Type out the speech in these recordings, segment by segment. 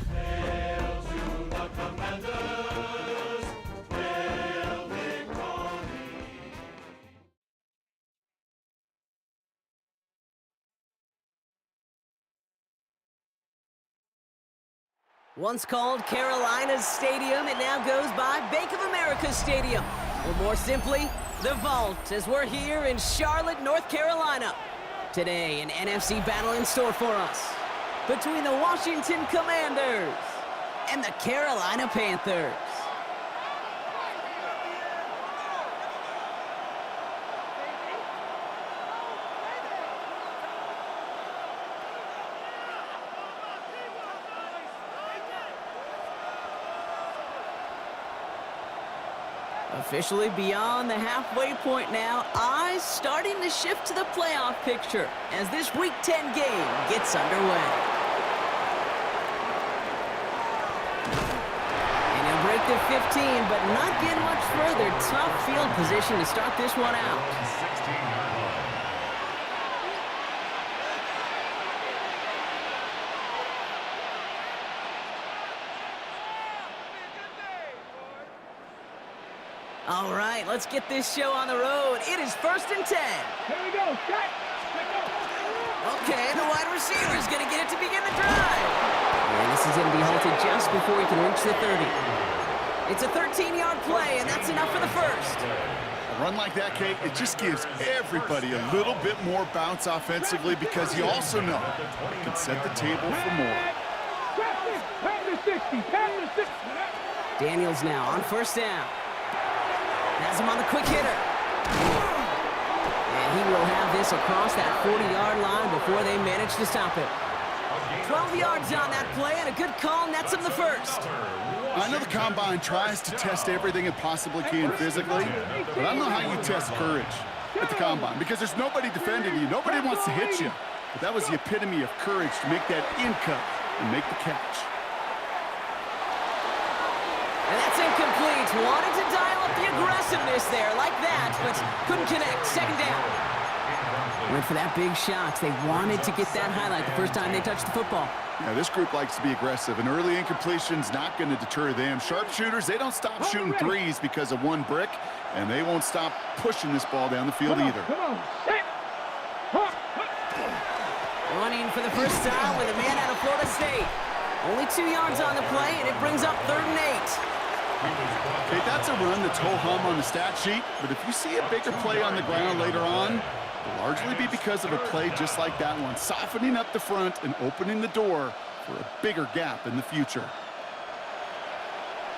Hail to the Commanders, hail victory. Once called Carolina's Stadium, it now goes by Bank of America Stadium. Or more simply, the Vault, as we're here in Charlotte, North Carolina. Today, an NFC battle in store for us between the Washington Commanders and the Carolina Panthers. Officially beyond the halfway point now, eyes starting to shift to the playoff picture as this Week 10 game gets underway. And he'll break the 15, but not get much further. Tough field position to start this one out. 16-yard line. All right, let's get this show on the road. It is 1st and 10. Here we go. Set. Okay, the wide receiver is going to get it to begin the drive. And this is going to be halted just before he can reach the 30. It's a 13-yard play, and that's enough for the first. A run like that, Kate, it just gives everybody a little bit more bounce offensively because you also know it can set the table for more. Pass to 60. Pass to 60. Daniels now on 1st down. Has him on the quick hitter. And he will have this across that 40-yard line before they manage to stop it. 12 yards on that play, and a good call nets him the first. I know the Combine tries to test everything it possibly can physically, but I don't know how you test courage at the Combine because there's nobody defending you. Nobody wants to hit you. But that was the epitome of courage to make that in cut and make the catch. And that's incomplete. Wanted to dial up the aggressiveness there like that, but couldn't connect. 2nd down. Went for that big shot. They wanted to get that highlight the first time they touched the football. Yeah, this group likes to be aggressive, and early incompletion's not going to deter them. Sharpshooters, they don't stop shooting threes because of one brick, and they won't stop pushing this ball down the field either. Come on. Running for the first time with a man out of Florida State. Only 2 yards on the play, and it brings up 3rd and 8. Okay, that's a run that's ho-hum on the stat sheet, but if you see a bigger play on the ground later on, it'll largely be because of a play just like that one, softening up the front and opening the door for a bigger gap in the future.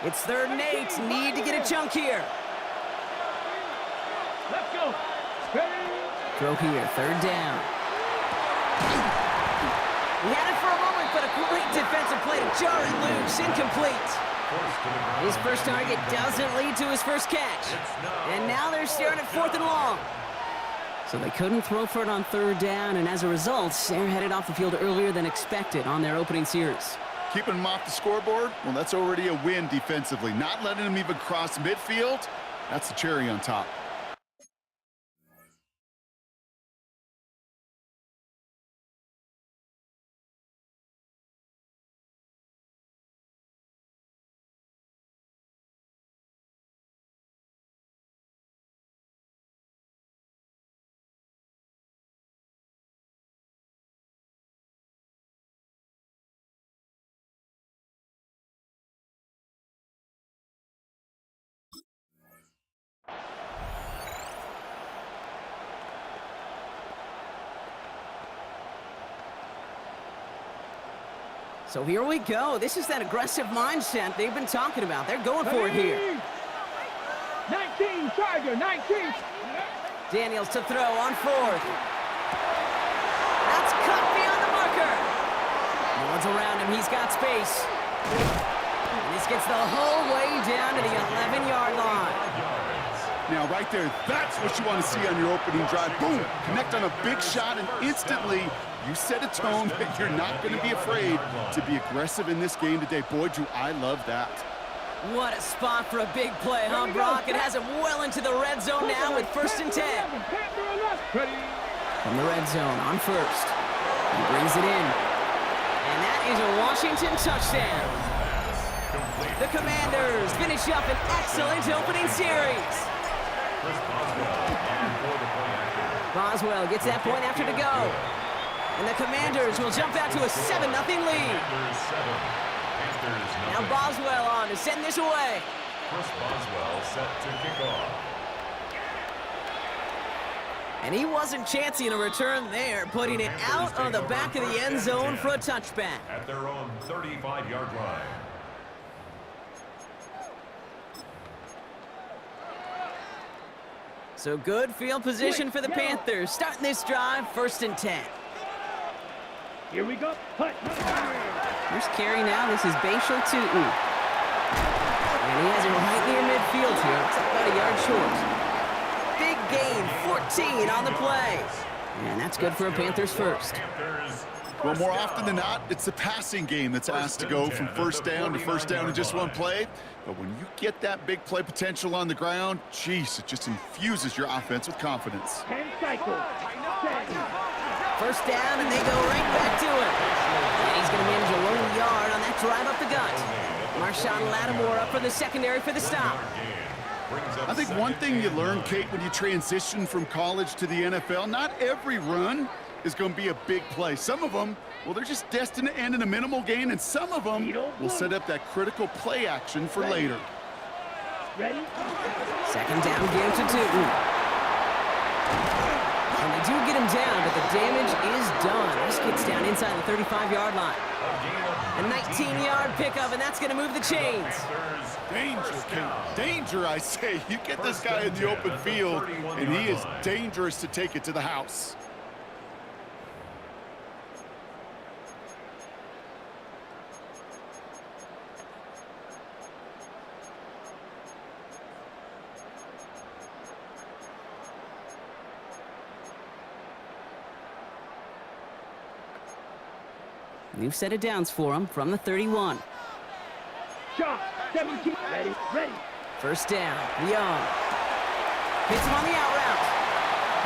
It's 3rd and 8. Need to get a chunk here. Let's go. Throw here, 3rd down. He had it for a moment, but a great defensive play to jar it loose. Incomplete. His first target doesn't lead to his first catch. And now they're staring at 4th and long. So they couldn't throw for it on 3rd down, and as a result, they're headed off the field earlier than expected on their opening series. Keeping them off the scoreboard, well, that's already a win defensively. Not letting them even cross midfield, that's the cherry on top. So here we go. This is that aggressive mindset they've been talking about. They're going for it here. 19, Tiger, 19. Daniels to throw on 4th. That's cut beyond the marker. No one's around him. He's got space. And this gets the whole way down to the 11-yard line. Now, right there, that's what you want to see on your opening drive. Boom! Connect on a big shot, and instantly You set a tone that you're not going to be afraid to be aggressive in this game today. Boy, do I love that. What a spot for a big play, huh, Brock? It has him well into the red zone now with 1st and 10. From the red zone on first. He brings it in. And that is a Washington touchdown. The Commanders finish up an excellent opening series. Boswell gets that point after to go. And the Commanders will jump out to a 7-0 lead. Now Boswell on to send this away. Chris Boswell set to kick off. And he wasn't chancing a return there, putting it out on the back of the end zone for a touchback. At their own 35-yard line. So good field position for the Panthers. Starting this drive, 1st and 10. Here we go. First carry now, this is Bashal Tutu. And he has it right near midfield here. It's about a yard short. Big gain, 14 on the play. And that's good for a Panthers first. Well, more often than not, it's the passing game that's asked to go from first down to first down in just one play. But when you get that big play potential on the ground, geez, it just infuses your offense with confidence. 10 cycles. First down, and they go right back to it. And he's going to manage a lone yard on that drive up the gut. Marshawn Lattimore up for the secondary for the stop. I think one thing you learn, Kate, when you transition from college to the NFL, not every run is going to be a big play. Some of them, well, they're just destined to end in a minimal gain, and some of them will set up that critical play action for later. Ready? 2nd down, game to 2. And they do get him down, but the damage is done. This gets down inside the 35-yard line. A 19-yard pickup, and that's going to move the chains. Danger, Kate. Danger, I say. You get this guy in the open field, and he is dangerous to take it to the house. New set of downs for him from the 31. Shot. 17. Ready. Ready. First down, Young. Hits him on the out route.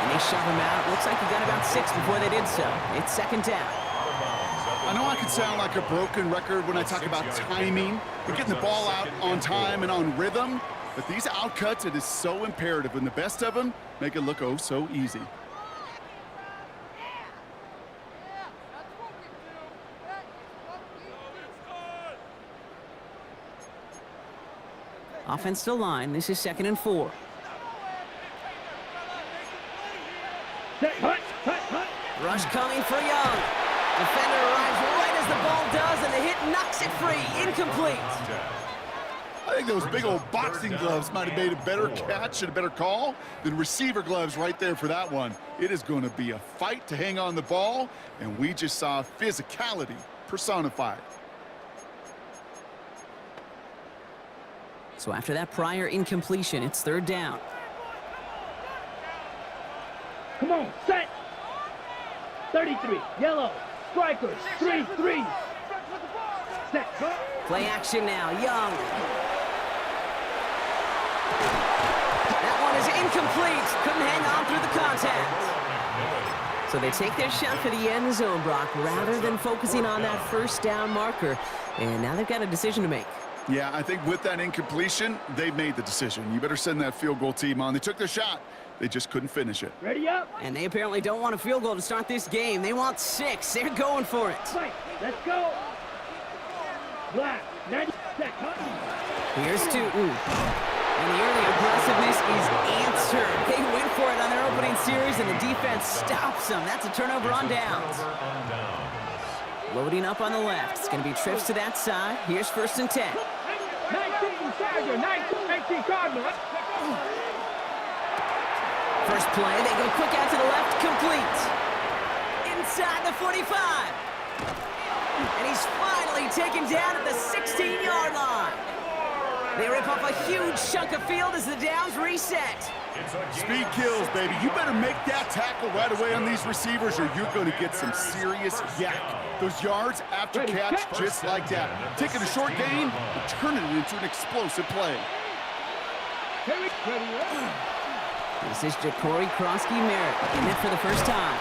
And they shove him out. Looks like he got about 6 before they did so. It's 2nd down. I know I can sound like a broken record when I talk about timing and getting the ball out on time and on rhythm, but these outcuts, it is so imperative, and the best of them make it look oh so easy. Offensive line, this is 2nd and 4. Set. Hut. Hut. Hut. Rush coming for Young. Defender arrives right as the ball does, and the hit knocks it free. Incomplete. I think those big old boxing gloves might have made a better catch and a better call than receiver gloves right there for that one. It is going to be a fight to hang on the ball, and we just saw physicality personified. So after that prior incompletion, it's 3rd down. Come on. Set. 33. Yellow. Strikers. 3-3. Set. Play action now. Young. That one is incomplete. Couldn't hang on through the contact. So they take their shot for the end zone, Brock, rather than focusing on that first down marker. And now they've got a decision to make. Yeah, I think with that incompletion, they made the decision. You better send that field goal team on. They took their shot. They just couldn't finish it. Ready up. And they apparently don't want a field goal to start this game. They want 6. They're going for it. Fight. Let's go. Black. 90. Set. Hut. Here's Tutu. And the early aggressiveness is answered. They went for it on their opening series, and the defense stops them. That's a turnover on downs. Loading up on the left. It's going to be trips to that side. Here's 1st and 10. 19 Charger. 19 Cardinal. First play, they go quick out to the left, complete. Inside the 45. And he's finally taken down at the 16-yard line. They rip off a huge chunk of field as the downs reset. Speed kills, baby. You better make that tackle right away on these receivers or you're going to get some serious yak. Those yards after catch just like that. Taking a short gain and turning it into an explosive play. This is Ja'Cory Krosky-Merritt getting it for the first time.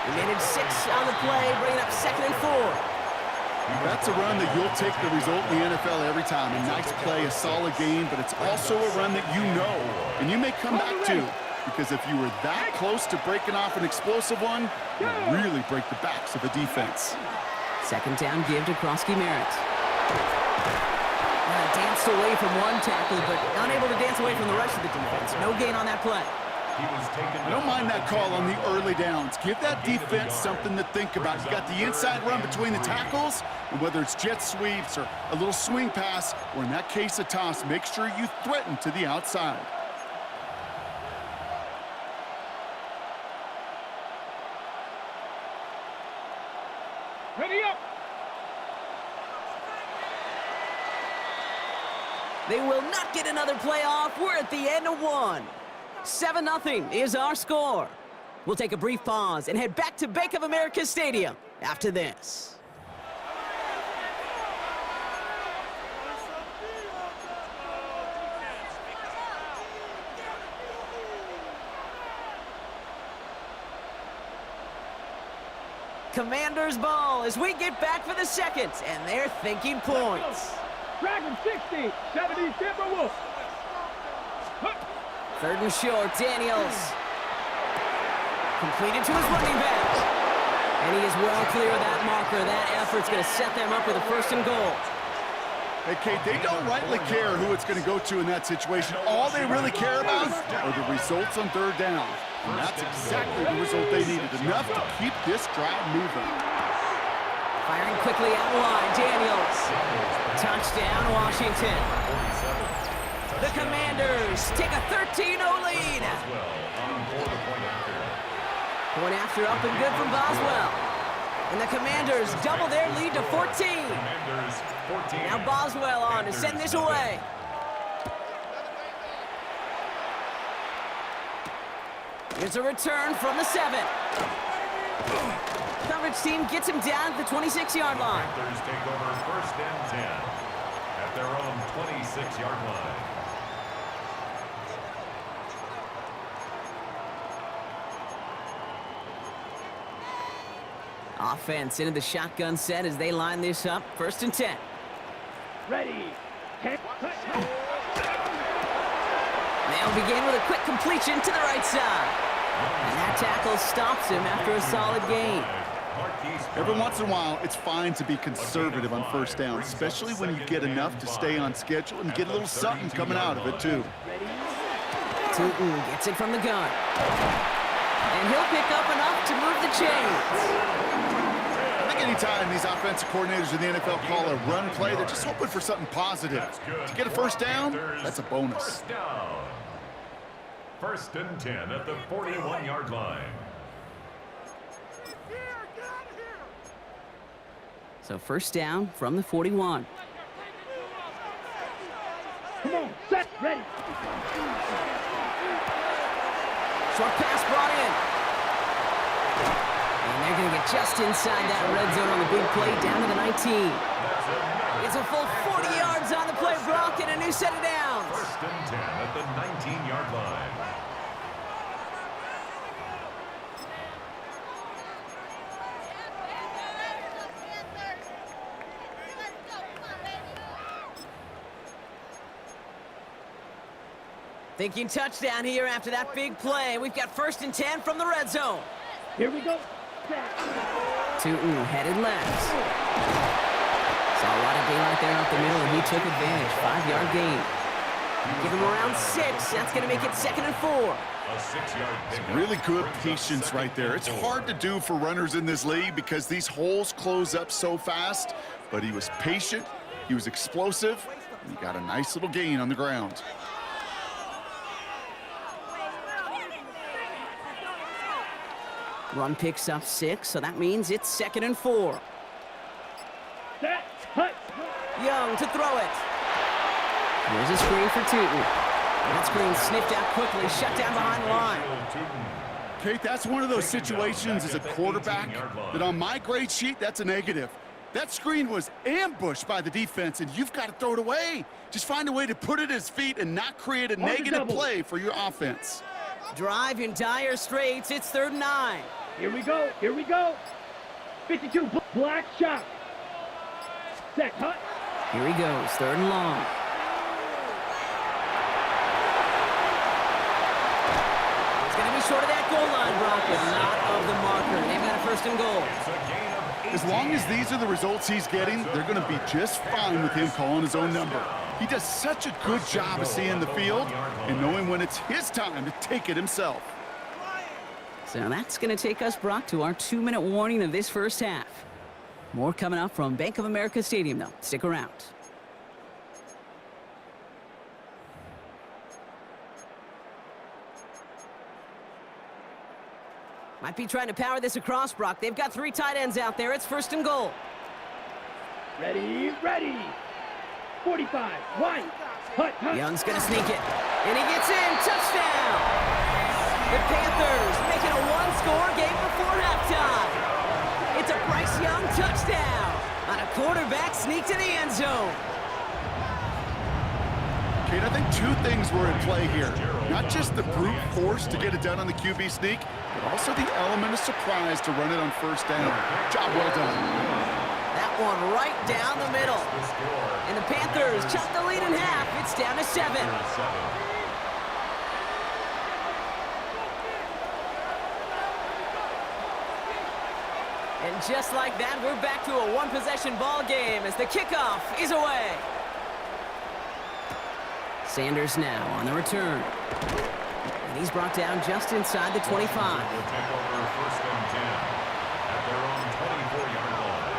He made it 6 on the play, bringing up 2nd and 4. That's a run that you'll take the result in the NFL every time. A nice play, a solid game, but it's also a run that you know and you may come back to, because if you were that close to breaking off an explosive one, you really break the backs of the defense. 2nd down give to Krosky-Merritt. Danced away from one tackle, but unable to dance away from the rest of the defense. No gain on that play. I don't mind that call on the early downs. Give that defense something to think about. You got the inside run between the tackles, and whether it's jet sweeps or a little swing pass, or in that case a toss, make sure you threaten to the outside. Ready up. They will not get another play off. We're at the end of one. 7-0 is our score. We'll take a brief pause and head back to Bank of America Stadium after this. Commanders ball as we get back for the second, and they're thinking points. Dragon 60, 70 Timberwolves. 3rd and short, Daniels. Completed to his running back. And he is well clear of that marker. That effort's going to set them up with a 1st and goal. Hey, Kate, they don't rightly care who it's going to go to in that situation. All they really care about are the results on 3rd down. And that's exactly the result they needed. Enough to keep this drive moving. Firing quickly out wide, Daniels. Touchdown, Washington. The Commanders take a 13-0 lead. Point after up and good from Boswell. And the Commanders double their lead to 14. Now Boswell on to send this away. Here's a return from the 7. Coverage team gets him down at the 26-yard line. Panthers take over 1st and 10 at their own 26-yard line. Offense into the shotgun set as they line this up. 1st and 10. Ready. They'll begin with a quick completion to the right side. And that tackle stops him after a solid gain. Every once in a while, it's fine to be conservative on 1st down, especially when you get enough to stay on schedule and get a little something coming out of it, too. Tootin gets it from the gun. And he'll pick up enough to move the chains. I think anytime these offensive coordinators in the NFL call a run play, they're just hoping for something positive. To get a 1st down, that's a bonus. 1st and 10 at the 41-yard line. So 1st down from the 41. Come on, set, ready. Short pass brought in. And they're going to get just inside that red zone on the big play down to the 19. It's a full 40 yards on the play, Brock, and a new set of downs. 1st and 10 at the 19-yard line. Thinking touchdown here after that big play. We've got 1st and 10 from the red zone. Here we go. Tootin headed left. Saw a lot of daylight there up the middle, and he took advantage. 5-yard gain. Give him around 6. That's going to make it 2nd and 4. A 6-yard pickup. Really good patience right there. It's hard to do for runners in this league because these holes close up so fast, but he was patient, he was explosive, and he got a nice little gain on the ground. Run picks up 6, so that means it's 2nd and 4. Set, hut. Young to throw it. Here's a screen for Tootin. That screen sniffed out quickly, shut down behind the line. Kate, that's one of those situations as a quarterback that on my grade sheet, that's a negative. That screen was ambushed by the defense, and you've got to throw it away. Just find a way to put it at his feet and not create a negative play for your offense. Drive in dire straits. It's 3rd and 9. Here we go. Here we go. 52, black shot. Set, cut. Here he goes, 3rd and long. It's going to be short of that goal line, Brock, but not of the marker. They've got a 1st and goal. As long as these are the results he's getting, they're going to be just fine with him calling his own number. He does such a good job of seeing the field and knowing when it's his time to take it himself. So that's going to take us, Brock, to our 2-minute warning of this first half. More coming up from Bank of America Stadium, though. Stick around. Might be trying to power this across, Brock. They've got 3 tight ends out there. It's 1st and goal. Ready, ready. 45, wide. Hut, hut. Young's going to sneak it. And he gets in. Touchdown! The Panthers making a 1-score game before halftime. It's a Bryce Young touchdown on a quarterback sneak to the end zone. Kate, I think 2 things were at play here. Not just the brute force to get it done on the QB sneak, but also the element of surprise to run it on 1st down. Job well done. That one right down the middle. And the Panthers chop the lead in half. It's down to 7. And just like that, we're back to a 1-possession ball game as the kickoff is away. Sanders now on the return. And he's brought down just inside the 25. Will take over 1st and 10 at their own 24-yard line.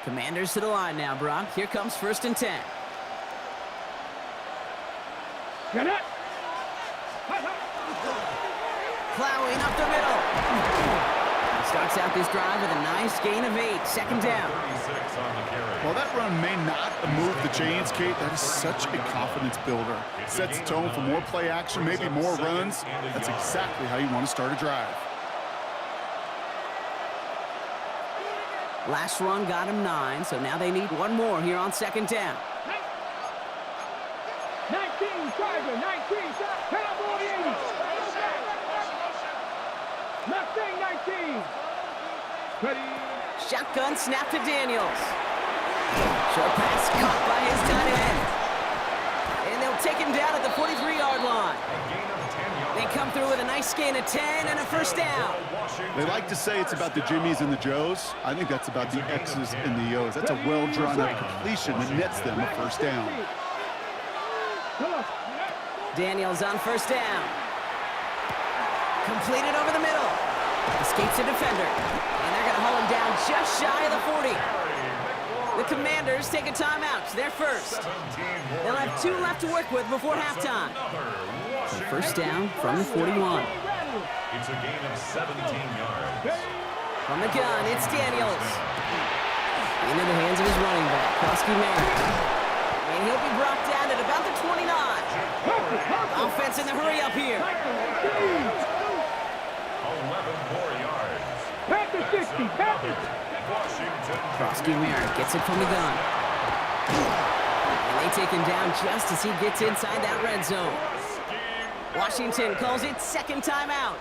Commanders to the line now, Brock. Here comes 1st and 10. Get it. Plowing up the middle. Starts out this drive with a nice gain of 8. 2nd down. 36 on the carry. While that run may not move the chains, Kate, that is such a confidence builder. Sets the tone for more play action, maybe more runs. That's exactly how you want to start a drive. Last run got him 9, so now they need 1 more here on 2nd down. 19, Charger, 19, Cowboys. Mustang, 19. Ready. Shotgun snap to Daniels. Short pass caught by his tight end. And they'll take him down at the 43-yard line. They come through with a nice gain of 10 and a 1st down. They like to say it's about the Jimmies and the Joes. I think that's about the X's and the O's. That's a well-drawn-out completion that nets them a 1st down. Daniels on 1st down. Completed over the middle. Escapes a defender. And they're going to haul him down just shy of the 40. The Commanders take a timeout. They're 1st. They'll have 2 left to work with before halftime. So 1st down from the 41. It's a gain of 17 yards. From the gun, it's Daniels. Into the hands of his running back, Krusky Merritt. And he'll be brought down at about the 29. Offense in the hurry up here. 11 more yards. Panthers 60, Panthers. Washington. Krusky Merritt gets it from the gun. And they take him down just as he gets inside that red zone. Washington calls it 2nd timeout.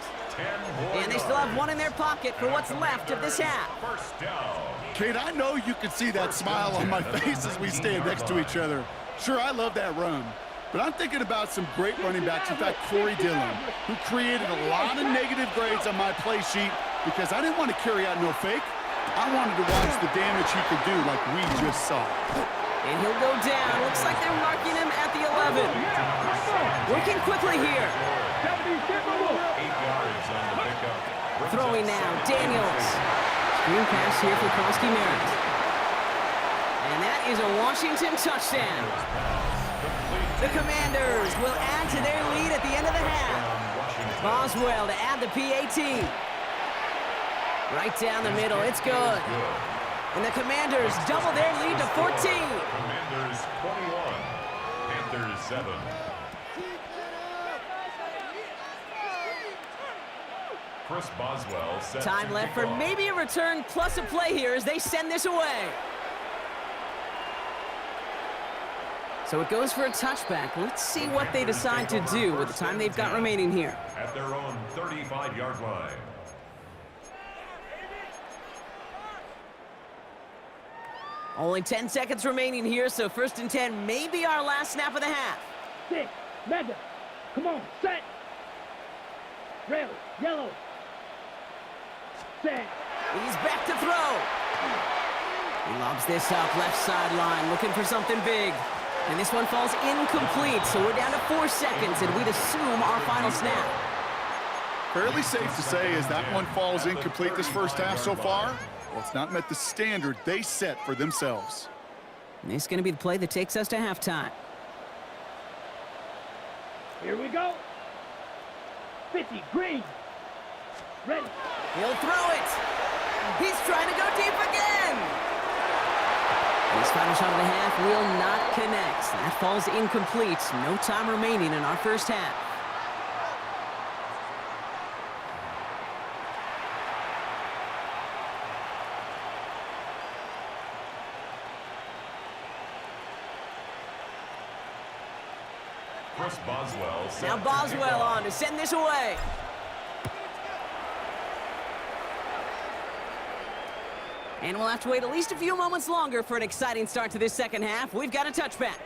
And they still have 1 in their pocket for what's left of this half. 1st down. Kate, I know you can see that smile on my face as we stand next to each other. Sure, I love that run. But I'm thinking about some great running backs. In fact, Corey Dillon, who created a lot of negative grades on my play sheet because I didn't want to carry out no fake. I wanted to watch the damage he could do like we just saw. And he'll go down. Looks like they're marking him at the 11. Working quickly here. 8 yards on the pickup. Throwing now, Daniels. Screen pass here for Krusky Merritt. And that is a Washington touchdown. The Commanders will add to their lead at the end of the half. Boswell to add the PAT. Right down the middle. It's good. And the Commanders double their lead to 14. Commanders 21, Panthers 7. Chris Boswell set Time left for maybe a return plus a play here as they send this away. So it goes for a touchback. Let's see what they decide to do with the time they've got remaining here. At their own 35-yard line. Only 10 seconds remaining here, so 1st and 10 may be our last snap of the half. 6, Madden. Come on, set. Red, yellow. Set. He's back to throw. He lobs this up left sideline, looking for something big. And this one falls incomplete, so we're down to 4 seconds, and we'd assume our final snap. Fairly safe to say as that one falls incomplete this first half so far. Well, it's not met the standard they set for themselves. And this is going to be the play that takes us to halftime. Here we go. 50, green. Ready. He'll throw it. He's trying to go deep again. And his final shot of the half will not connect. That falls incomplete. No time remaining in our first half. Chris Boswell set Now Boswell on to send this away. And we'll have to wait at least a few moments longer for an exciting start to this second half. We've got a touchback.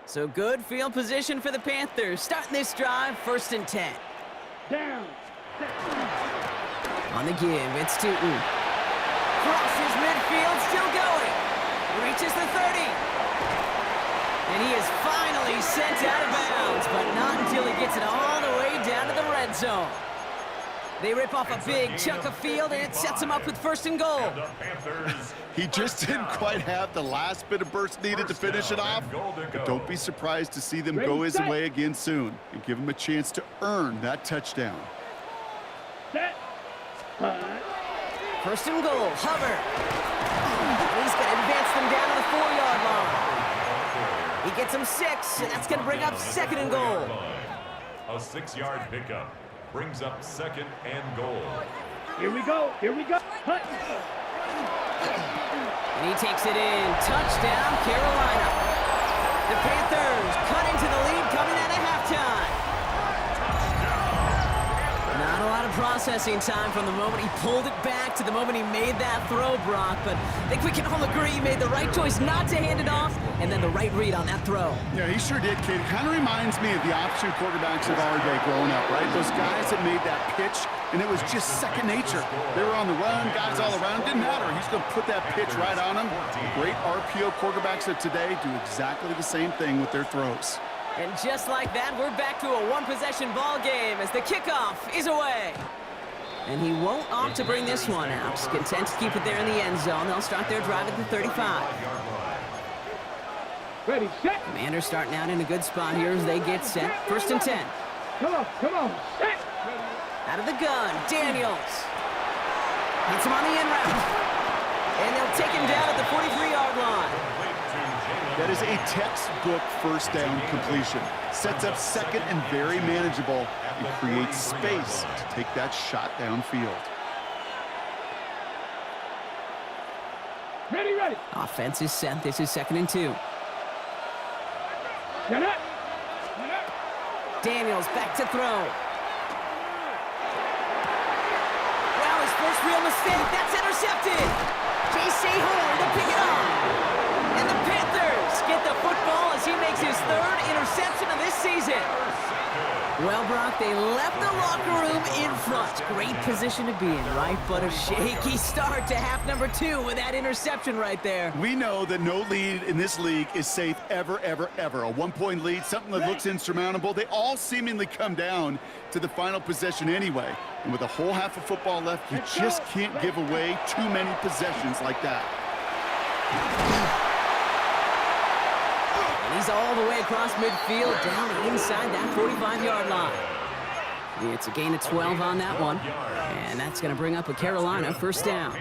So good field position for the Panthers. Starting this drive, 1st and 10. Down. Set. On the give, it's Tootin. Crosses midfield, still going. Reaches the 30. And he is finally sent out of bounds, but not until he gets it all the way down to the red zone. They rip off a big chunk of field, and it sets him up with 1st and goal. He just didn't quite have the last bit of burst needed to finish it off. But don't be surprised to see them go his way again soon and give him a chance to earn that touchdown. Set. 1st and goal, Hubbard. He's going to advance them down to the 4-yard line. He gets them 6, and that's going to bring up 2nd and goal. A 6-yard pickup brings up 2nd and goal. Here we go. Here we go. Hut. And he takes it in. Touchdown, Carolina. The Panthers cut into the lead coming out of halftime. Not a lot of processing time from the moment he pulled it back to the moment he made that throw, Brock. But I think we can all agree he made the right choice not to hand it off, and then the right read on that throw. Yeah, he sure did, kid. Kind of reminds me of the option quarterbacks of our day growing up, right? Those guys that made that pitch, and it was just second nature. They were on the run, guys all around. Didn't matter. He's going to put that pitch right on them. Great RPO quarterbacks of today do exactly the same thing with their throws. And just like that, we're back to a one-possession ball game as the kickoff is away. And he won't opt to bring this one out. He's content to keep it there in the end zone. They'll start their drive at the 35. Ready, set. Commanders starting out in a good spot here as they get set. 1st and 10. Come on, set. Out of the gun, Daniels. Hits him on the in route. And they'll take him down at the 43-yard line. That is a textbook 1st down completion. Sets up 2nd and very manageable. It creates space to take that shot downfield. Ready. Offense is set. This is 2nd and 2. Get up. Daniels back to throw. Well, his first real mistake. That's intercepted. J.C. Horn to pick it up. And the Panthers get the football as he makes his 3rd interception of this season. Well, Brock, they left the locker room in front. Great position to be in, right? But a shaky start to half number 2 with that interception right there. We know that no lead in this league is safe ever, ever, ever. A 1-point lead, something that looks insurmountable. They all seemingly come down to the final possession anyway. And with a whole half of football left, you just can't give away too many possessions like that. And he's all the way across midfield, down inside that 45-yard line. It's a gain of 12 on that one. And that's going to bring up a Carolina first down.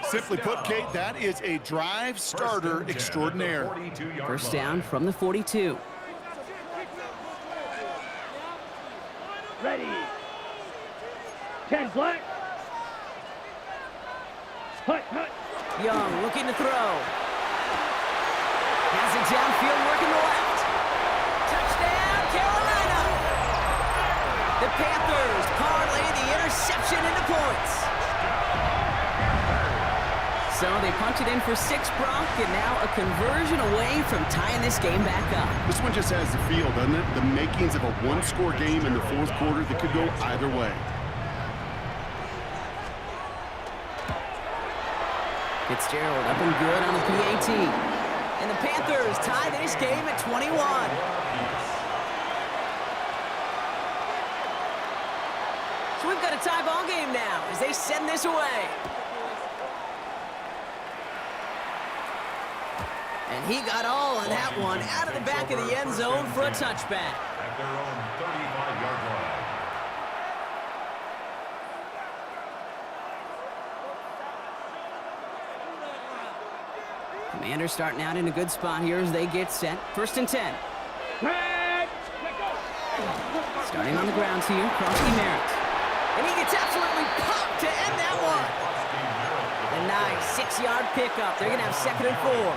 Simply put, Kate, that is a drive starter extraordinaire. First down from the 42. Ready. 10 black. Hut, hut. Young looking to throw. Has it downfield, working the left. Touchdown, Carolina! The Panthers parlay the interception into points. So they punch it in for 6, Brock, and now a conversion away from tying this game back up. This one just has the feel, doesn't it? The makings of a one-score game in the fourth quarter that could go either way. Fitzgerald up and good on the PAT. And the Panthers tie this game at 21. So we've got a tie ball game now as they send this away. And he got all on that one out of the back of the end zone for a touchback. At their own 35-yard line. Commanders starting out in a good spot here as they get set. First and 10. Starting on the ground here, Crosby Merritt. And he gets absolutely popped to end that one. A nice 6-yard pickup. They're going to have second and 4.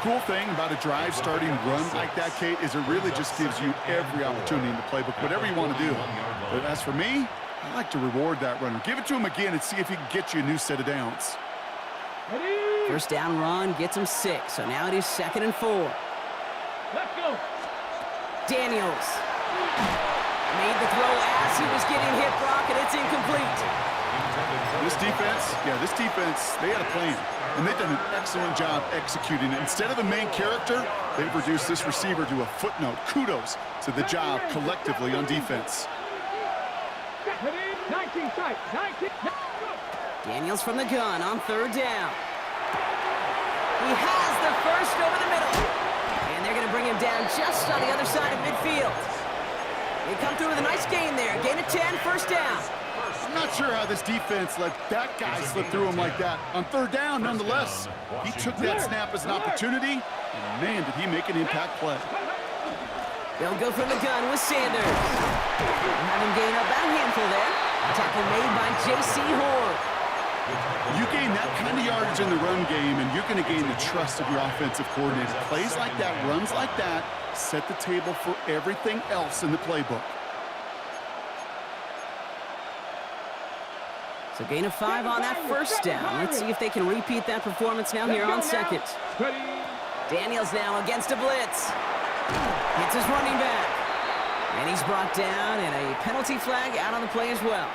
Cool thing about a drive starting run like that, Kate, is it really just gives you every opportunity in the playbook, whatever you want to do. But as for me, I like to reward that runner. Give it to him again and see if he can get you a new set of downs. First down run gets him 6. So now it is second and 4. Let's go. Daniels made the throw as he was getting hit, Brock, and it's incomplete. This defense, they had a plan, and they've done an excellent job executing it. Instead of the main character, they've reduced this receiver to a footnote. Kudos to the job collectively on defense. 19 sight. 19. Daniels from the gun on third down. He has the first over the middle. And they're going to bring him down just on the other side of midfield. They come through with a nice gain there. Gain of 10, first down. I'm not sure how this defense let that guy slip through him like that. On third down, nonetheless, he took that snap as an opportunity, and man, did he make an impact play. They'll go from the gun with Sanders. Have him gain up that handful there. Tackle made by J.C. Horn. You gain that kind of yardage in the run game, and you're going to gain the trust of your offensive coordinator. Plays like that, runs like that, set the table for everything else in the playbook. So gain of 5 on that first down. Let's see if they can repeat that performance now here on second. Daniels now against a blitz. Hits his running back. And he's brought down, and a penalty flag out on the play as well.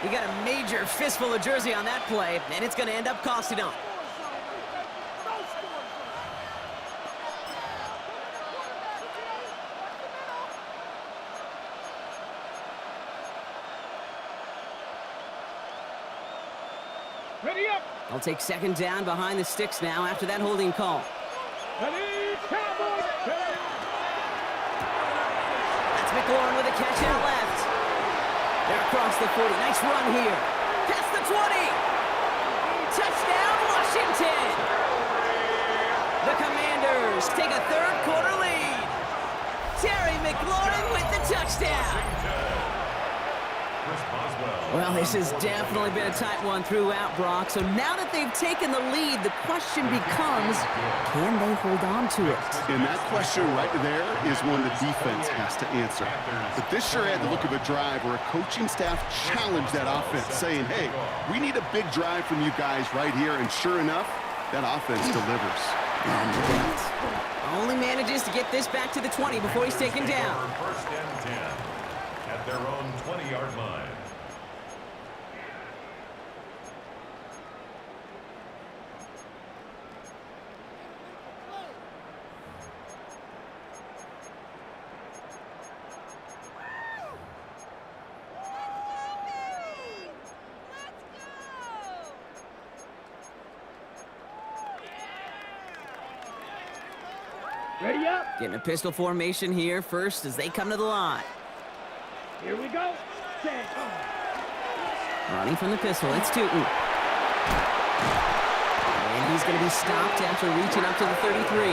He got a major fistful of jersey on that play, and it's going to end up costing him. Ready up. They'll take second down behind the sticks now after that holding call. Ready, Cowboys. That's McLaurin with a catch out left. They're across the 40. Nice run here. Past the 20. Touchdown, Washington. The Commanders take a third quarter lead. Terry McLaurin with the touchdown. Well, this has definitely been a tight one throughout, Brock. So now that they've taken the lead, the question becomes, can they hold on to it? And that question right there is one the defense has to answer. But this sure had the look of a drive where a coaching staff challenged that offense, saying, hey, we need a big drive from you guys right here. And sure enough, that offense delivers. And the belt. Only manages to get this back to the 20 before he's taken down. First and 10 at their own 20-yard line. Ready up. Getting a pistol formation here first as they come to the line. Here we go. Set. Running from the pistol, it's Tootin. And he's going to be stopped after reaching up to the 33.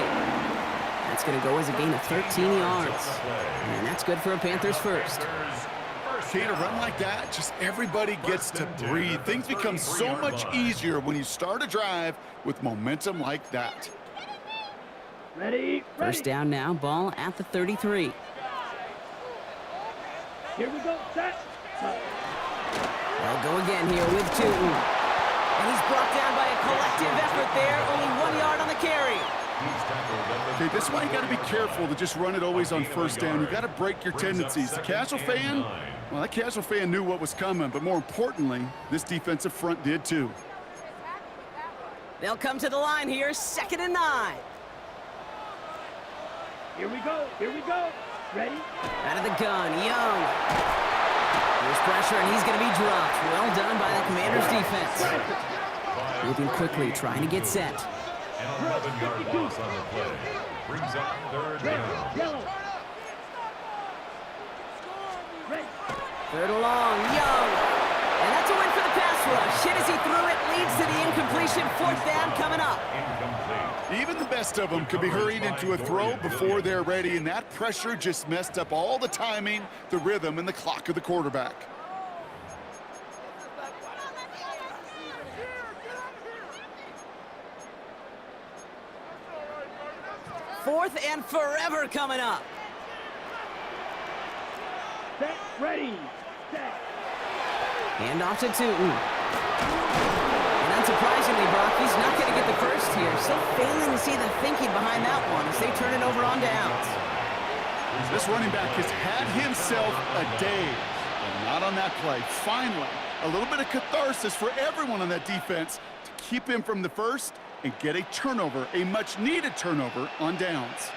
That's going to go as a gain of 13 yards. And that's good for a Panthers first. See, to run like that, just everybody gets to breathe. Things become so much easier when you start a drive with momentum like that. Ready. First down now, ball at the 33. Here we go. Set. They'll go again here with Tootin. And he's brought down by a collective effort there, only 1 yard on the carry. Okay, this is why you got to be careful to just run it always on first down. You got to break your tendencies. The casual fan, well, that casual fan knew what was coming, but more importantly, this defensive front did too. They'll come to the line here, 2nd and 9. Here we go. Here we go. Ready. Out of the gun, Young. There's pressure, and he's going to be dropped. Well done by the Commanders' defense. Moving quickly, trying to get set. An 11-yard loss on the play. Brings up third down. Yellow. Ready. 3rd and long, Young. And that's a win for the pass rush. Hit as he threw it, leads to the incompletion. 4th down coming up. Incomplete. Even the best of them could be hurried into a throw before they're ready, and that pressure just messed up all the timing, the rhythm, and the clock of the quarterback. Fourth and forever coming up. Set. Ready. Set. Hand off to Tootin. And unsurprisingly, Brock, he's not going to get the first here. Still failing to see the thinking behind that one as they turn it over on downs. This running back has had himself a day, and not on that play. Finally, a little bit of catharsis for everyone on that defense to keep him from the first and get a turnover, a much-needed turnover on downs.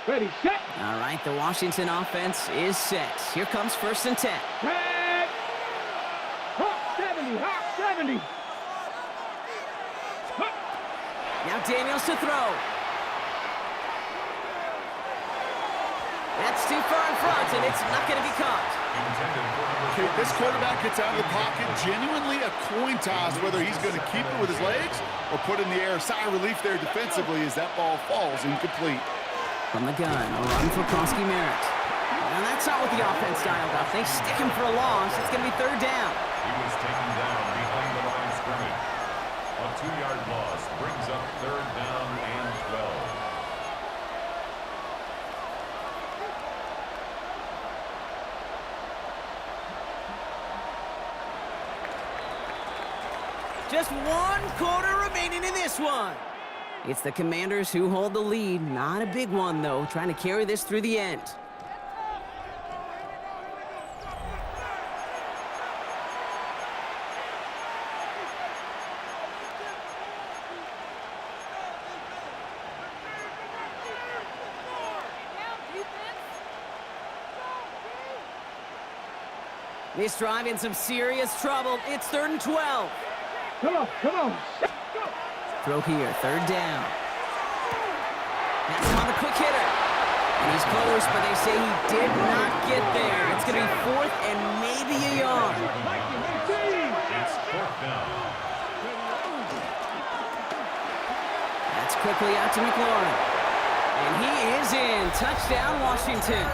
Ready. Set. All right, the Washington offense is set. Here comes 1st and 10. Set. Hawk 70. Hawk 70. Now Daniels to throw. That's too far in front, and it's not going to be caught. Okay, this quarterback gets out of the pocket, genuinely a coin toss whether he's going to keep it with his legs or put it in the air. Sigh of relief there defensively as that ball falls incomplete. From the gun, a run for Krosky Merritt. And that's not what the offense dialed up. They stick him for a loss. It's going to be 3rd down. He was taken down behind the line of scrimmage. A 2-yard loss brings up 3rd down and 12. Just 1 quarter remaining in this one. It's the Commanders who hold the lead. Not a big one, though, trying to carry this through the end. This drive in some serious trouble. It's 3rd and 12. Come on. Come on. Throw here, 3rd down. That's him on the quick hitter. And he's close, but they say he did not get there. It's going to be 4th and maybe a yard. It's 4th down. That's quickly out to McLaurin. And he is in. Touchdown, Washington.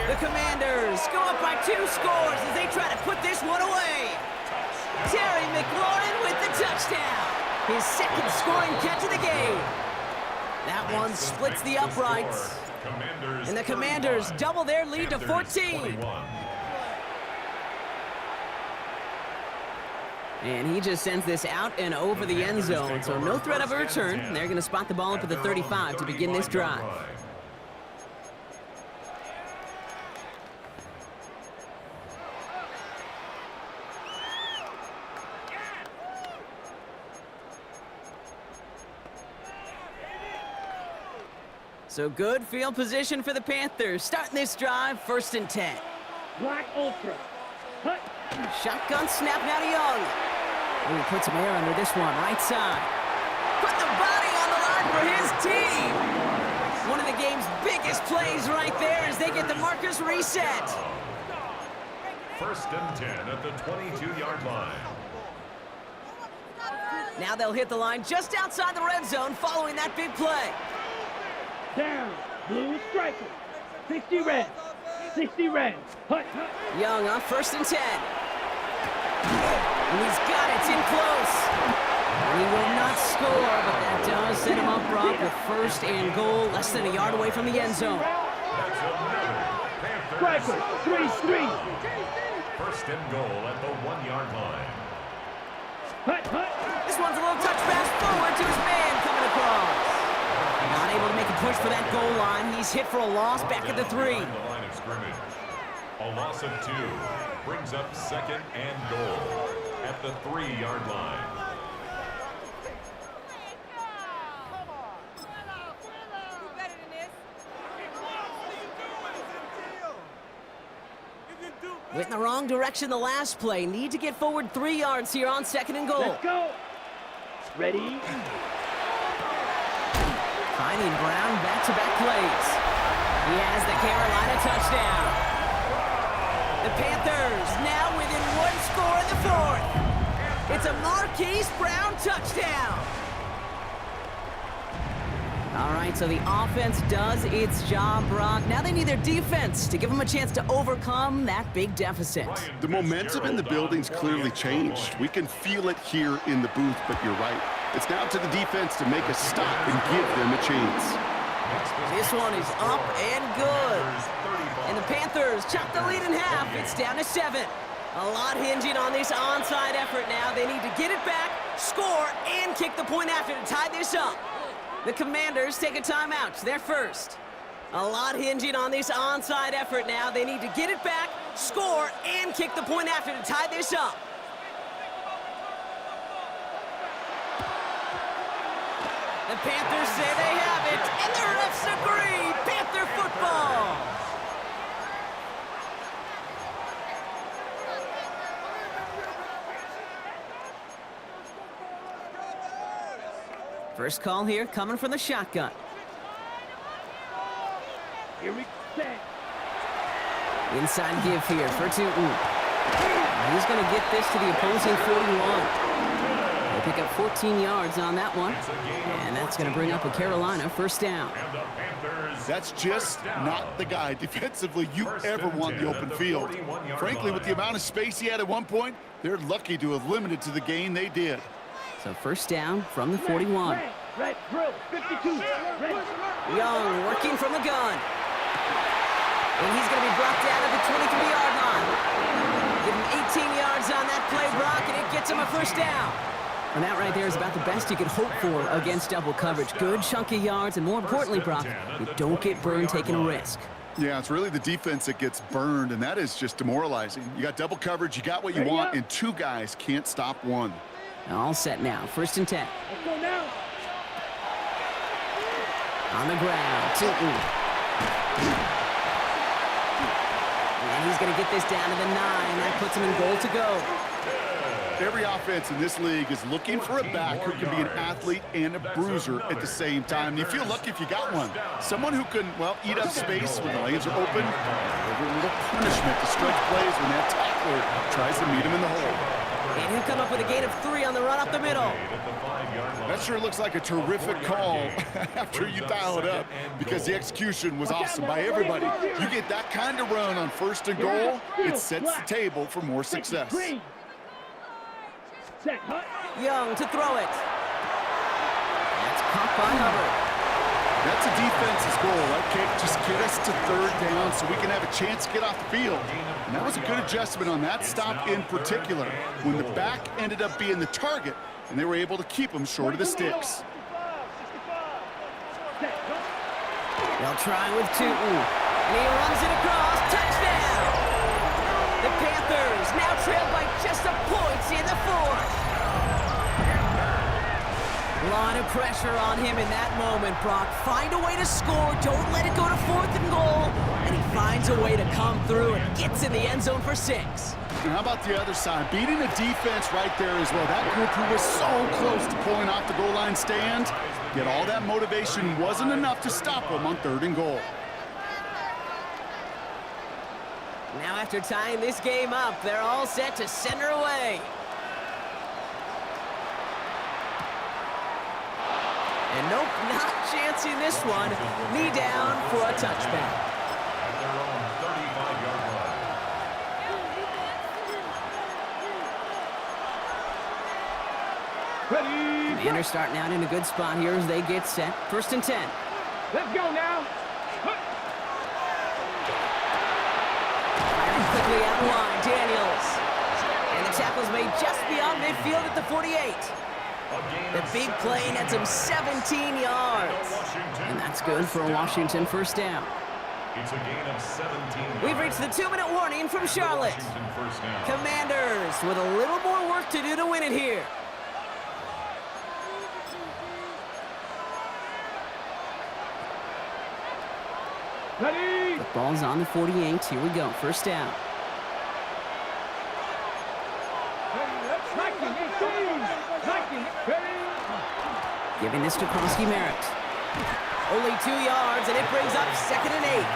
The Commanders go up by 2 scores as they try to put this one away. Terry McLaurin with the touchdown. His 2nd scoring catch of the game. That one splits the uprights. And the Commanders double their lead to 14. And he just sends this out and over the end zone, so no threat of a return. They're going to spot the ball up at the 35 to begin this drive. So good field position for the Panthers. Starting this drive, 1st and 10. Black Ultra. Hut. Shotgun snap now to Young. Oh, he puts some air under this one, right side. Put the body on the line for his team. One of the game's biggest plays right there as they get the markers reset. 1st and 10 at the 22-yard line. Now they'll hit the line just outside the red zone following that big play. Down. Blue striker. 60 red. 60 red. Hut, hut. Young on 1st and 10. And he's got it. It's in close. And he will not score, but that does set him up, Brock, with 1st and goal, less than a yard away from the end zone. Striker. 3-3. 1st and goal at the 1-yard line. Hut, hut. This one's a little touch pass forward to his man coming across. Not able to make a push for that goal line. He's hit for a loss back at the 3. The line of scrimmage. A loss of 2 brings up 2nd and goal at the 3-yard line. Went in the wrong direction the last play. Need to get forward 3 yards here on 2nd and goal. Let's go. Ready. Finding Brown back-to-back plays. He has the Carolina touchdown. The Panthers now within 1 score in the 4th. It's a Marquise Brown touchdown. All right, so the offense does its job, Brock. Now they need their defense to give them a chance to overcome that big deficit. The momentum in the building's clearly changed. We can feel it here in the booth, but you're right. It's now to the defense to make a stop and give them a chance. This one is up and good. And the Panthers chop the lead in half. It's down to 7. A lot hinging on this onside effort now. They need to get it back, score, and kick the point after to tie this up. The Commanders take a timeout. They're first. A lot hinging on this onside effort now. They need to get it back, score, and kick the point after to tie this up. The Panthers say they have it, and the refs agree. Panther football. First call here coming from the shotgun. Here we go. Inside give here for Tootin. He's going to get this to the opposing 41. They pick up 14 yards on that one. And that's going to bring up a Carolina 1st down. That's just not the guy defensively you ever want in the open field. Frankly, with the amount of space he had at one point, they're lucky to have limited to the gain they did. So 1st down from the 41. Red, drill, 52. Red. Young working from the gun. And he's going to be brought down at the 23-yard line. Give him 18 yards on that play, Brock, and it gets him a 1st down. And that right there is about the best you could hope for against double coverage. Good chunky yards, and more importantly, Brock, you don't get burned taking a risk. Yeah, it's really the defense that gets burned, and that is just demoralizing. You got double coverage, you got what you want, and 2 guys can't stop one. All set now, 1st and 10. Let's go now. On the ground, Tootin. And he's going to get this down to the 9. That puts him in goal to go. Every offense in this league is looking for a back who can be an athlete and a bruiser at the same time. And you feel lucky if you got one. Someone who can, well, eat up space when the lanes are open. A little punishment to stretch plays when that tackler tries to meet him in the hole. And he'll come up with a gain of 3 on the run up the middle. That sure looks like a terrific call after you dial it up, because the execution was awesome by everybody. You get that kind of run on 1st and goal, it sets the table for more success. Young to throw it. That's caught by Hubbard. That's a defense's goal, okay? Just get us to third down so we can have a chance to get off the field. And that was a good adjustment on that stop in particular, when the back ended up being the target, and they were able to keep him short of the sticks. They'll try with Tootin, and he runs it across. Touchdown! The Panthers now trail by just a point in the fourth. A lot of pressure on him in that moment, Brock. Find a way to score. Don't let it go to 4th and goal. And he finds a way to come through and gets in the end zone for 6. And how about the other side? Beating the defense right there as well. That group who was so close to pulling off the goal line stand, yet all that motivation wasn't enough to stop them on 3rd and goal. Now after tying this game up, they're all set to send her away. And nope, not chancing this one. Knee down for a touchback. At their own 35-yard line. Ready. Commanders starting out in a good spot here as they get set. 1st and 10. Let's go now. Firing quickly out of line, Daniels. And the tackle's made just beyond midfield at the 48. The big play nets him 17 yards. And that's good for a Washington 1st down. It's a gain of 17. We've reached the 2-minute warning from Charlotte. Washington first down. Commanders with a little more work to do to win it here. Ready. The ball's on the 48. Here we go. 1st down. Giving this to Krosky-Merritt. Only 2 yards, and it brings up 2nd and 8.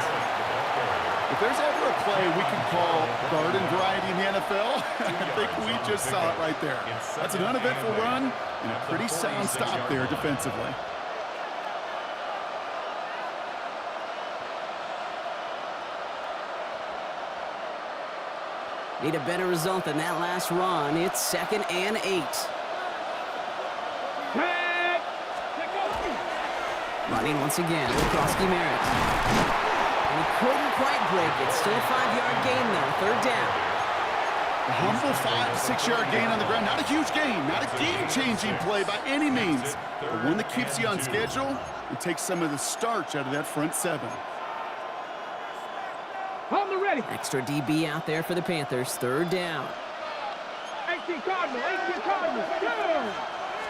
If there's ever a play we can call garden variety in the NFL, I think we just saw it right there. That's an uneventful run and a pretty sound stop there defensively. Need a better result than that last run. It's 2nd and 8. Running once again with Krosky-Merritt. And he couldn't quite break it. Still a 5-yard gain, though. 3rd down. A humble 5 to 6 yard gain on the ground. Not a huge gain, not a game-changing play by any means, but one that keeps you on schedule and takes some of the starch out of that front 7. On the ready. Extra DB out there for the Panthers. 3rd down. 18 Cardinal. 18 Cardinal. Go.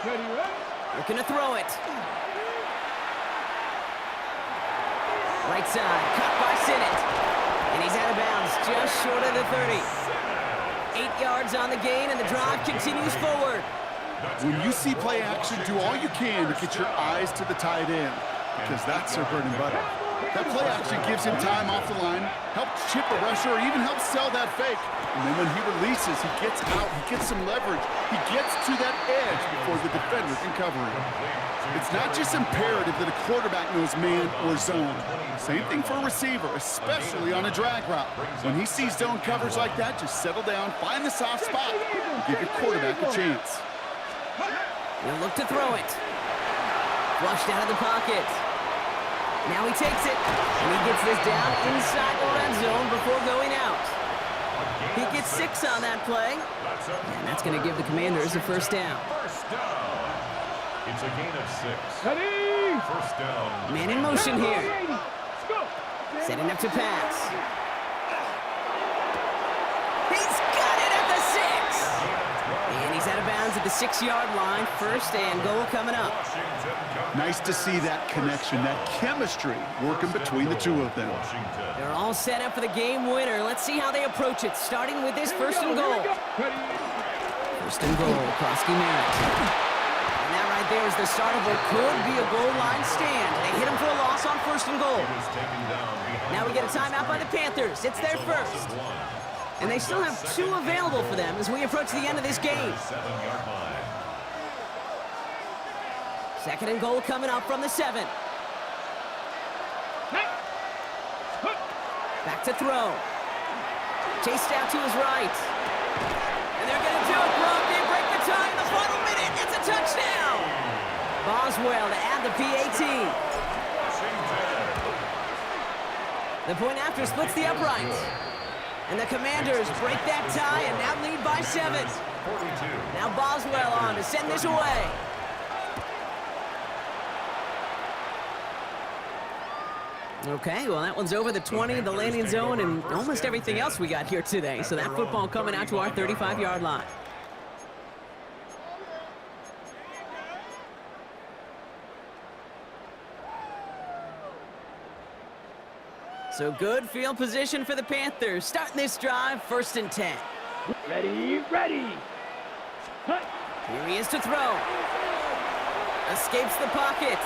Ready, ready. Looking to throw it. Right side, cut by Sinnott. And he's out of bounds, just short of the 30. 8 yards on the gain, and the drive continues forward. When you see play action, do all you can to get your eyes to the tight end, because that's their bread and butter. That play action gives him time off the line, helps chip a rusher, or even helps sell that fake. And then when he releases, he gets out, he gets some leverage. He gets to that edge before the defender can cover him. It's not just imperative that a quarterback knows man or zone. Same thing for a receiver, especially on a drag route. When he sees zone coverage like that, just settle down, find the soft spot, and give your quarterback a chance. He'll look to throw it. Flushed out of the pocket. Now he takes it, and he gets this down inside the red zone before going out. He gets 6 on that play, and that's going to give the Commanders a 1st down. First down. It's a gain of 6. Ready. First down. Man in motion here. Let's go. Setting up to pass. He's got it at the 6. And he's out of bounds at the 6-yard line. 1st and goal coming up. Nice to see that connection, that chemistry working between the two of them. They're all set up for the game winner. Let's see how they approach it, starting with this 1st and goal. Ready. 1st and goal, Krosky-Merritt. And that right there is the start of what could be a goal line stand. They hit him for a loss on 1st and goal. Now we get a timeout by the Panthers. It's their 1st. And they still have 2 available for them as we approach the end of this game. 2nd and goal coming up from the 7. Back to throw. Chased out to his right. And they're going to do it, Brock. They break the tie in the final minute. It's a touchdown. Boswell to add the PAT. The point after splits the uprights. And the Commanders break that tie and now lead by 7. Now Boswell on to send this away. Okay, well, that one's over the 20, the landing zone, and almost everything else we got here today. So that football coming out to our 35-yard line. So good field position for the Panthers. Starting this drive, 1st and 10. Ready, ready. Hut. Here he is to throw. Escapes the pocket.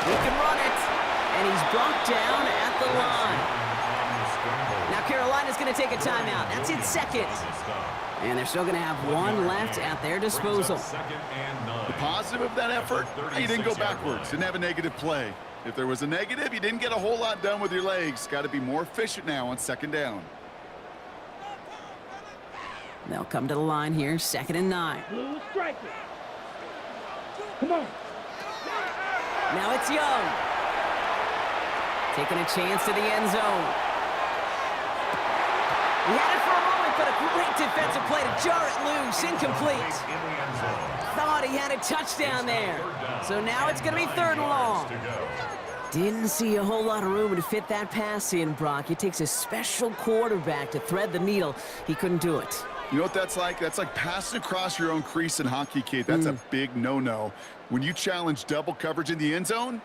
He can run it. And he's brought down at the line. Now Carolina's going to take a timeout. That's its 2nd. And they're still going to have 1 left at their disposal. The positive of that effort, you didn't go backwards. Didn't have a negative play. If there was a negative, you didn't get a whole lot done with your legs. Got to be more efficient now on 2nd down. They'll come to the line here, 2nd and 9. Blue striker. Come on. Now it's Young. Taking a chance to the end zone. He had it for a moment, but a great defensive play to jar it loose. Incomplete. Thought he had a touchdown there. So now it's going to be 3rd and long. Didn't see a whole lot of room to fit that pass in, Brock. It takes a special quarterback to thread the needle. He couldn't do it. You know what that's like? That's like passing across your own crease in hockey, Kate. That's a big no-no. When you challenge double coverage in the end zone,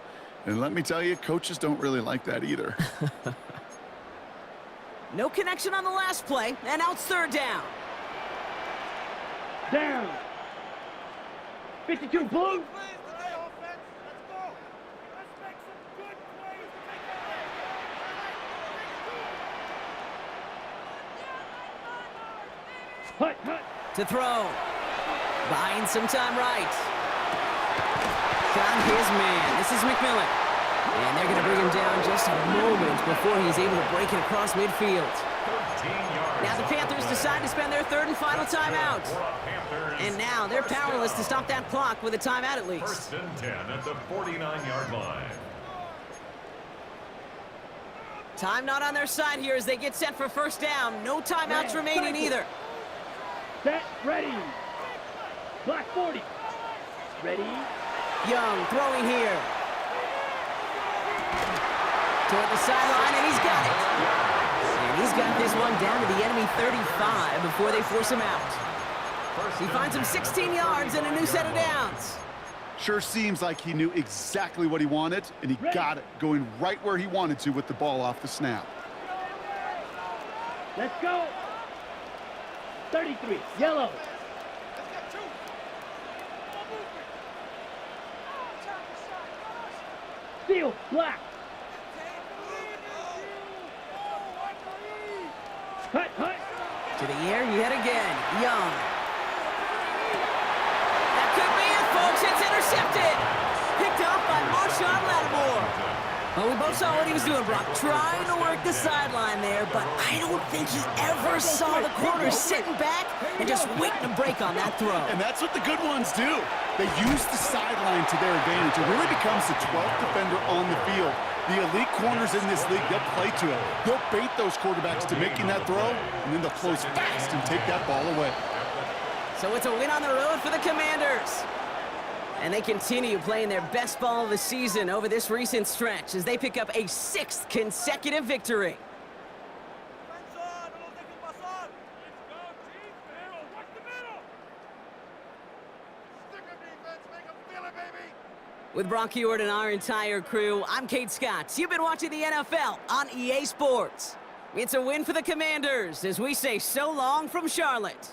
and let me tell you, coaches don't really like that either. No connection on the last play, and now it's 3rd down. Down. 52 blue. Hut, hut. To throw. Buying some time right. Got his man. This is McMillan. And they're going to bring him down just a moment before he's able to break it across midfield. Now the Panthers decide to spend their 3rd and final timeout. And now they're powerless to stop that clock with a timeout at least. 1st and 10 at the 49-yard line. Time not on their side here as they get set for 1st down. No timeouts remaining either. Set, ready. Black 40. Ready. Young throwing here. Toward the sideline, and he's got it. And he's got this one down to the enemy 35 before they force him out. He finds him 16 yards and a new set of downs. Sure seems like he knew exactly what he wanted, and he got it, going right where he wanted to with the ball off the snap. Let's go. 33, yellow. Steel, black. Hut, hut. To the air, yet again, Young. That could be it, folks. It's intercepted. Picked up by Marshawn Lattimore. Well, we both saw what he was doing, Brock. Trying to work the sideline there, but I don't think he ever saw the corner sitting back and just waiting to break on that throw. And that's what the good ones do. They use the sideline to their advantage. It really becomes the 12th defender on the field. The elite corners in this league, they'll play to it. They'll bait those quarterbacks to making that throw, and then they'll close fast and take that ball away. So it's a win on the road for the Commanders. And they continue playing their best ball of the season over this recent stretch as they pick up a 6th consecutive victory. With Brock Ewart and our entire crew, I'm Kate Scott. You've been watching the NFL on EA Sports. It's a win for the Commanders as we say so long from Charlotte.